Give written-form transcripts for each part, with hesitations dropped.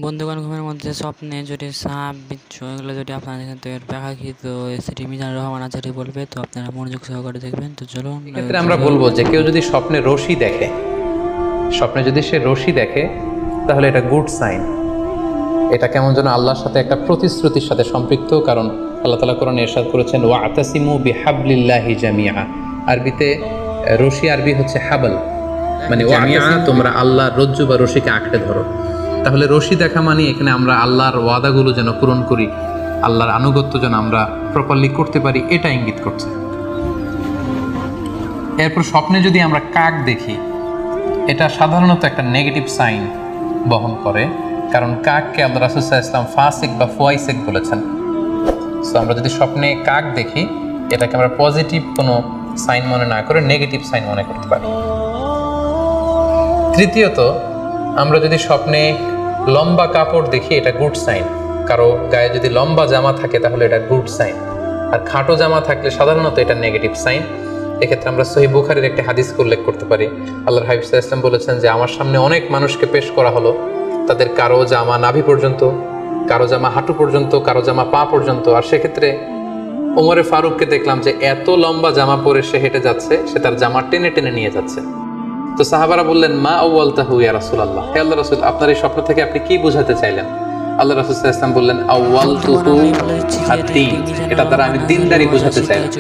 বন্ধুগণ, ঘুমের মধ্যে স্বপ্নে যদি সাপ, বিচ্ছু এগুলো যদি আপনারা দেখেন তো এর ব্যাখ্যা কি, তো সেটি মিজানুর রহমান আচার্য বলবে, তো আপনারা মনোযোগ সহকারে দেখবেন। তো চলুন। এক্ষেত্রে আমরা বলবো যে কেউ যদি স্বপ্নে রশি দেখে, স্বপ্নে যদি সে রশি দেখে তাহলে এটা গুড সাইন। এটা কেমন যেন আল্লাহর সাথে একটা প্রতিশ্রুতির সাথে সম্পৃক্ত, কারণ আল্লাহ তাআলা কোরআনে ইরশাদ করেছেন ওয়াতাসিমু বিহাবলিল্লাহি জামিআ। আরবিতে রশি আরবি হচ্ছে হাবল, মানে জামিআ, তোমরা আল্লাহর রজ্জু বা রশিকে আঁকড়ে ধরো। তাহলে রশি দেখা মানে এখানে আমরা আল্লাহর ওয়াদাগুলো যেন পূরণ করি, আল্লাহর আনুগত্য যেন আমরা প্রপারলি করতে পারি, এটা ইঙ্গিত করছে। এরপর স্বপ্নে যদি আমরা কাক দেখি, এটা সাধারণত একটা নেগেটিভ সাইন বহন করে, কারণ কাককে আল্লাহ রাসূল সাল্লাল্লাহু আলাইহি ওয়াসাল্লাম ফাসিক বা ফুয়াইসিক বলেছেন। সো আমরা যদি স্বপ্নে কাক দেখি, এটাকে আমরা পজিটিভ কোনো সাইন মনে না করে নেগেটিভ সাইন মনে করতে পারি। তৃতীয়ত, আমরা যদি স্বপ্নে লম্বা কাপড় দেখি, এটা গুড সাইন। কারো গায়ে যদি লম্বা জামা থাকে তাহলে এটা গুড সাইন, আর খাটো জামা থাকলে সাধারণত এটা নেগেটিভ সাইন। এক্ষেত্রে আমরা সহিহ বুখারীর একটি হাদিসকে উল্লেখ করতে পারি। আল্লাহর হাবিব সাল্লাল্লাহু আলাইহি ওয়াসাল্লাম বলেছেন যে আমার সামনে অনেক মানুষকে পেশ করা হলো, তাদের কারো জামা নাভি পর্যন্ত, কারো জামা হাঁটু পর্যন্ত, কারো জামা পা পর্যন্ত। আর সেক্ষেত্রে ওমরে ফারুককে দেখলাম যে এত লম্বা জামা পরে সে হেঁটে যাচ্ছে, সে তার জামা টেনে টেনে নিয়ে যাচ্ছে। তো সাহাবারা বললেন, মা আউয়ালতাহু ইয়া রাসূলুল্লাহ, হে আল্লাহর রাসূল, আপনার এই স্বপ্ন থেকে আপনি কি বোঝাতে চাইলেন? আল্লাহ রাসূল সাল্লাল্লাহু আলাইহি ওয়াসাল্লাম বললেন, আউয়ালতুহু আদ-দীন, এটা দ্বারা আমি দ্বীনদারি বোঝাতে চাইলাম।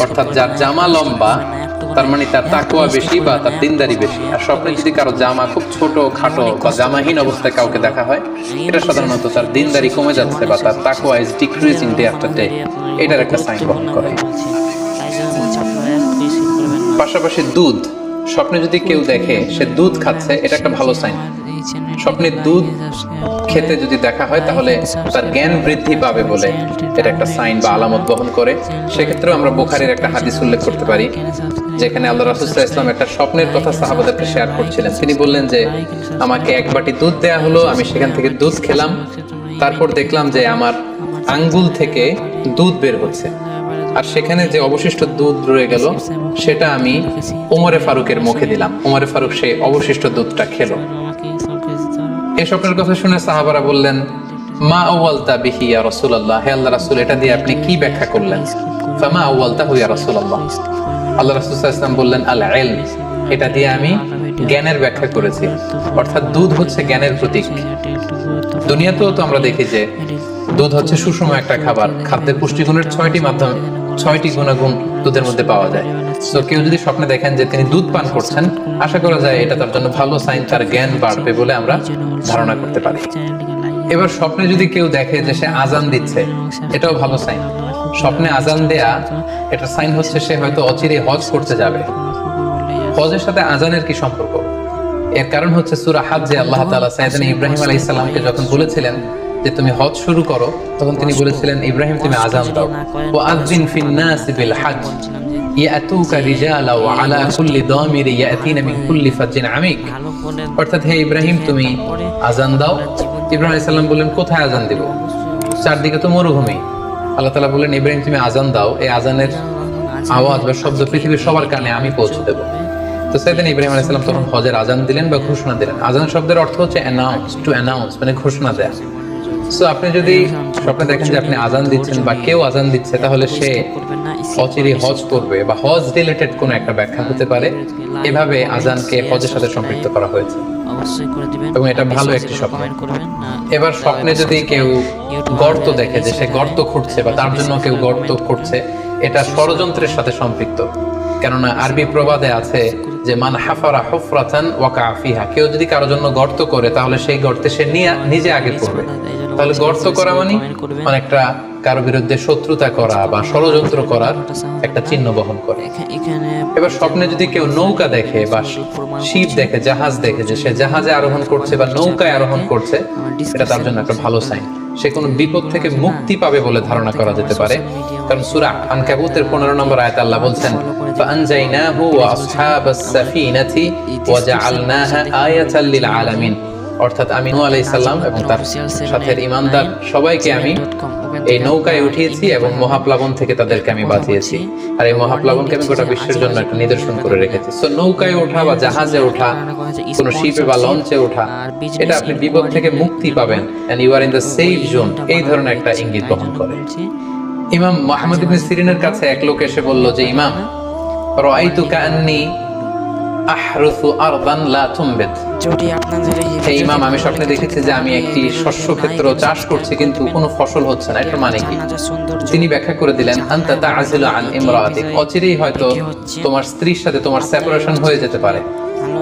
অর্থাৎ যার জামা লম্বা তার মানে তার তাকওয়া বেশি বা তার দ্বীনদারি বেশি। আর স্বপ্নে যদি কারো জামা খুব ছোট খাটো বা জামাহীন অবস্থায় কাউকে দেখা হয়, এটা সাধারণত তার দ্বীনদারি কমে যাচ্ছে বা তার তাকওয়া is decreasing day after day, এটার একটা সাইন বহন করে। পাশাপাশি দুধ, স্বপ্নে যদি কেউ দেখে সে দুধ খাচ্ছে, এটা একটা ভালো সাইন। স্বপ্নে দুধ খেতে যদি দেখা হয় তাহলে তার জ্ঞান বৃদ্ধি পাবে বলে এটা একটা সাইন বা আলামত বহন করে। সেক্ষেত্রেও আমরা বুখারীর একটা হাদিস উল্লেখ করতে পারি, যেখানে আল্লাহ রাসূল সাল্লাল্লাহু আলাইহি ওয়াসাল্লাম একটা স্বপ্নের কথা সাহাবাদেরকে শেয়ার করছিলেন। তিনি বললেন যে আমাকে এক বাটি দুধ দেয়া হলো, আমি সেখান থেকে দুধ খেলাম, তারপর দেখলাম যে আমার আঙ্গুল থেকে দুধ বের হচ্ছে, আর সেখানে যে অবশিষ্ট দুধ রয়ে গেল সেটা আমি ওমরে ফারুকের মুখে দিলাম। ওমরে ফারুক সেই অবশিষ্ট দুধটা খেলো। এই স্বপ্নের কথা শুনে সাহাবারা বললেন, মা আউয়ালতা বিহি ইয়া রাসূলুল্লাহ, হে আল্লাহর রাসূল, এটা দিয়ে আপনি কি ব্যাখ্যা করলেন? ফামা আউয়ালতাহু ইয়া রাসূলুল্লাহ, আল্লাহ রাসূল সাল্লাল্লাহু আলাইহি ওয়াসাল্লাম বললেন, আল ইলম, এটা দিয়ে আমি জ্ঞানের ব্যাখ্যা করেছি। অর্থাৎ দুধ হচ্ছে জ্ঞানের প্রতীক। দুনিয়াতেও তো আমরা দেখি যে দুধ হচ্ছে সুষম একটা খাবার, খাদ্যের পুষ্টিগুণের 6টি মাধ্যম, 6টি গুণাগুণ দুধের মধ্যে পাওয়া যায়। তো কেউ যদি স্বপ্নে দেখেন যে তিনি দুধ পান করছেন, আশা করা যায় এটা তার জন্য ভালো সাইন, তার জ্ঞান বাড়বে বলে আমরা ধারণা করতে পারি। এবার স্বপ্নে যদি কেউ দেখে যে সে আজান দিচ্ছে, এটাও ভালো সাইন। স্বপ্নে আজান দেয়া, এটা সাইন হচ্ছে সে হয়তো অচিরে হজ করতে যাবে। হজের সাথে আজানের কি সম্পর্ক? এর কারণ হচ্ছে সূরা হজ্জে আল্লাহ তাআলা সাইয়েদনা ইব্রাহিম আলাইহিস সালামকে যখন বলেছিলেন যে তুমি হজ শুরু করো, তখন তিনি বলেছিলেন, ইব্রাহিম তুমি আযান দাও, ওয়া আযিন ফিন নাসি বিল হজ ইয়াতুকা রিজালা ওয়া আলা কুল্লি দামির ইয়াতিনা মিন কুল্লি ফাজ্জিন আমিক। অর্থাৎ হে ইব্রাহিম তুমি আযান দাও। ইব্রাহিম আলাইহিস সালাম বললেন, কোথায় আযান দেব? চারদিকে তো মরুভূমি। আল্লাহ তাআলা বললেন, ইব্রাহিম তুমি আযান দাও, এই আযানের আওয়াজ বা শব্দ পৃথিবীর সবার কানে আমি পৌঁছে দেব। তো সাইয়েদনা ইব্রাহিম আলাইহিস সালাম তখন হজের আযান দিলেন বা ঘোষণা দিলেন। আযান শব্দের অর্থ হচ্ছে অ্যানাউন্স, টু অ্যানাউন্স, মানে ঘোষণা দেয়া। সো আপনি যদি স্বপ্নে দেখেন যে আপনি আযান দিচ্ছেন বা কেউ আযান দিচ্ছে, তাহলে সে অচিরে হজ করবে বা হজ রিলেটেড কোনো একটা ব্যাখ্যা হতে পারে। এভাবে আযানকে হজের সাথে সম্পৃক্ত করা হয়েছে এবং এটা ভালো একটি স্বপ্ন। এবার স্বপ্নে যদি কেউ গর্ত দেখে যে সে গর্ত খুঁড়ছে বা তার জন্য কেউ গর্ত খুঁড়ছে, এটা ষড়যন্ত্রের সাথে সম্পৃক্ত। কেননা আরবি প্রবাদে আছে যে মান হাফারা হুফরাতান ওয়াকা ফিহা, কেউ যদি কারোর জন্য গর্ত করে তাহলে সেই গর্তে সে নিজে আগে পড়বে। তাহলে গর্ত করা মানে অনেকটা কারো বিরুদ্ধে শত্রুতা করা বা ষড়যন্ত্র করার একটা চিহ্ন বহন করে। এবার স্বপ্নে যদি কেউ নৌকা দেখে বা শিপ দেখে, জাহাজ দেখে যে সে জাহাজে আরোহণ করছে বা নৌকায় আরোহণ করছে, এটা তার জন্য একটা ভালো সাইন। সে কোনো বিপদ থেকে মুক্তি পাবে বলে ধারণা করা যেতে পারে। কারণ সূরা আনকাবুতের 15 নম্বর আয়াতে আল্লাহ বলছেন, ফাআনজাইনাহু ওয়া আসহাবাস সাফিনাতি ওয়া জাআলনাহা আয়াতাল লিল আলামিন। অর্থাৎ আমি নূহ আলাইহিস সালাম এবং তার সাথে ঈমানদার সবাইকে আমি এই নৌকায় উঠিয়েছি এবং মহাপ্লাবন থেকে তাদেরকে আমি বাঁচিয়েছি। আর এই মহাপ্লাবনকে আমি গোটা বিশ্বের জন্য একটা নিদর্শন করে রেখেছি। সো নৌকায় ওঠা বা জাহাজে ওঠা, কোনো শিপে বা লঞ্চে ওঠা, এটা আপনি বিপদ থেকে মুক্তি পাবেন, and you are in the safe zone, এই ধরনের একটা ইঙ্গিত বহন করে। ইমাম মুহাম্মদ ইবনে সিরিনের কাছে এক লোক এসে বলল যে, ইমাম, রাআইতু কাআন্নী আহরুসু আরদান লা তুমবিত। হে ইমাম, আমি স্বপ্নে দেখেছি যে আমি একটি শস্য ক্ষেত্র চাষ করছি কিন্তু কোনো ফসল হচ্ছে না, এটার মানে কি? তিনি ব্যাখ্যা করে দিলেন, আনতা তা'জিলু আন ইমরাতিক, অচিরেই হয়তো তোমার স্ত্রীর সাথে তোমার সেপারেশন হয়ে যেতে পারে।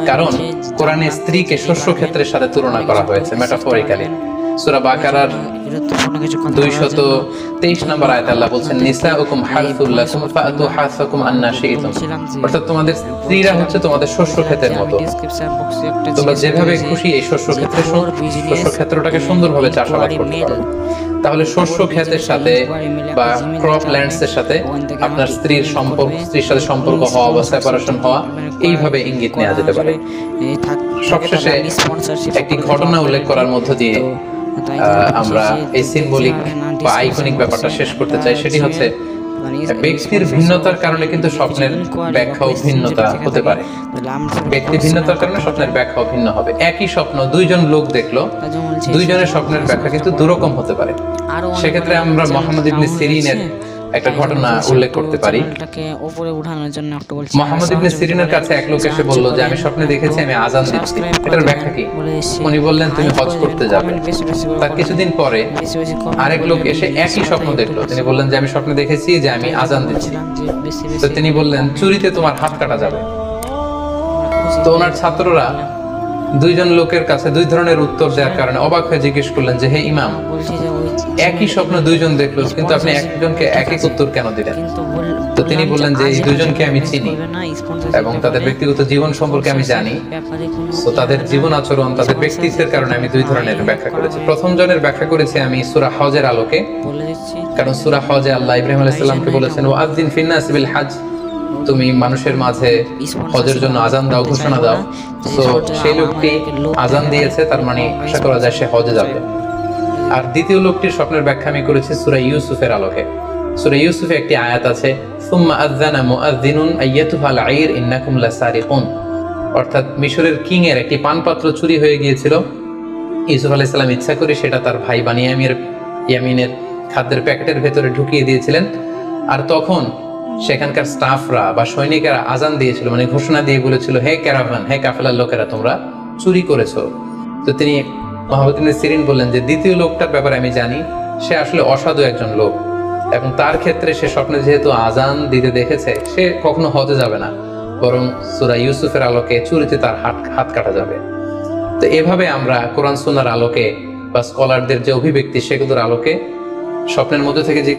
কারণ কোরআনে স্ত্রীকে শস্য ক্ষেত্রের সাথে তুলনা করা হয়েছে মেটাফরিক্যালি। সূরা বাকারার 223 নম্বর আয়াতে আল্লাহ বলছেন, নিসাউকুম হারসুল লাকুম ফাতু হারসাকুম আন্না শি'তুম। অর্থাৎ তোমাদের স্ত্রীরা হচ্ছে তোমাদের শস্য ক্ষেতের মতো, তোমরা যেভাবে খুশি এই শস্য ক্ষেত্রটাকে সুন্দরভাবে চাষাবাদ করতে পারো। তাহলে শস্য ক্ষেতের সাথে বা ক্রপ ল্যান্ডস এর সাথে আপনার স্ত্রীর সাথে সম্পর্ক হওয়া বা সেপারেশন হওয়া, এইভাবে ইঙ্গিত নেওয়া যেতে পারে। সবশেষে একটি ঘটনা উল্লেখ করার মধ্য দিয়ে আমরা এই সিম্বলিক বা আইকনিক ব্যাপারটা শেষ করতে চাই। সেটি হচ্ছে, ব্যক্তির ভিন্নতার কারণে কিন্তু স্বপ্নের ব্যাখ্যাও ভিন্নতা হতে পারে। ব্যক্তি ভিন্নতার কারণে স্বপ্নের ব্যাখ্যাও ভিন্ন হবে। একই স্বপ্ন দুইজন লোক দেখলো, দুইজনের স্বপ্নের ব্যাখ্যা কিন্তু দুরকম হতে পারে। সেক্ষেত্রে আমরা মুহাম্মদ ইবনে সিরিনের একটা ঘটনা উল্লেখ করতে পারি। মুহাম্মদ ইবনে সিরিনের কাছে এক লোক এসে বলল যে, আমি স্বপ্নে দেখেছি আমি আযান দিচ্ছি, এটার ব্যাখ্যা কি? উনি বললেন, তুমি হজ করতে যাবে। তার কিছুদিন পরে আরেক লোক এসে একই স্বপ্ন দেখলো। তিনি বললেন যে, আমি স্বপ্নে দেখেছি যে আমি আযান দিচ্ছি। তো তিনি বললেন, চুরিতে তোমার হাত কাটা যাবে। তো ওনার ছাত্ররা দুইজন লোকের কাছে দুই ধরনের উত্তর দেওয়ার কারণে অবাক হয়ে জিজ্ঞেস করলেন যে, হে ইমাম, একই স্বপ্ন দুইজন দেখলো কিন্তু আপনি একজনকে এক এক উত্তর কেন দিলেন? তো তিনি বললেন যে, এই দুইজনকে আমি চিনি এবং তাদের ব্যক্তিগত জীবন সম্পর্কে আমি জানি। তো তাদের জীবন আচরণ, তাদের ব্যক্তিত্বের কারণে আমি দুই ধরনের ব্যাখ্যা করেছি। প্রথম জনের ব্যাখ্যা করেছি আমি সূরা হজের আলোকে, কারণ সূরা হজে আল্লাহ ইব্রাহিম আলাইহিস সালামকে বলেছেন, ওয়াযিন ফিন-নাসি বিল হজ, তুমি মানুষের মাঝে হজের জন্য আযান দাও, ঘোষণা দাও। তো সেই লোকটি আযান দিয়েছে, তার মানে আশা করা যায় সে হজে যাবে। আর দ্বিতীয় লোকটির স্বপ্নের ব্যাখ্যা আমি করেছি সূরা ইউসুফের আলোকে। সূরা ইউসুফে একটি আয়াত আছে, সুম্মা আযানা মুআযযিনুন আইয়াতুহাল আইর ইন্নাকুম লাসারিকুন। অর্থাৎ মিশরের কিং এর একটি পানপাত্র চুরি হয়ে গিয়েছিল। ইউসুফ আলাইহিস সালাম ইচ্ছা করে সেটা তার ভাই ইয়ামিনের খাদ্যের প্যাকেটের ভেতরে ঢুকিয়ে দিয়েছিলেন। আর তখন সেখানকার স্টাফরা বা সৈনিকেরা আযান দিয়েছিল, মানে ঘোষণা দিয়ে বলেছিল, হে ক্যারাভান, হে কাফেলার লোকেরা, তোমরা চুরি করেছো। তো তিনি মুহাম্মদ ইবনে সিরিন বললেন যে, দ্বিতীয় লোকটার ব্যাপারে আমি জানি, সে আসলে অসাধু একজন লোক এবং তার ক্ষেত্রে সে স্বপ্নে যেহেতু আযান দিতে দেখেছে, সে কখনো হজে যাবে না, বরং সূরা ইউসুফের আলোকে চুরিতে তার হাত কাটা যাবে। তো এভাবে আমরা কোরআন সুন্নাহর আলোকে বা স্কলারদের যে অভিব্যক্তি, সেগুলোর আলোকে স্বপ্নের মধ্যে থেকে যে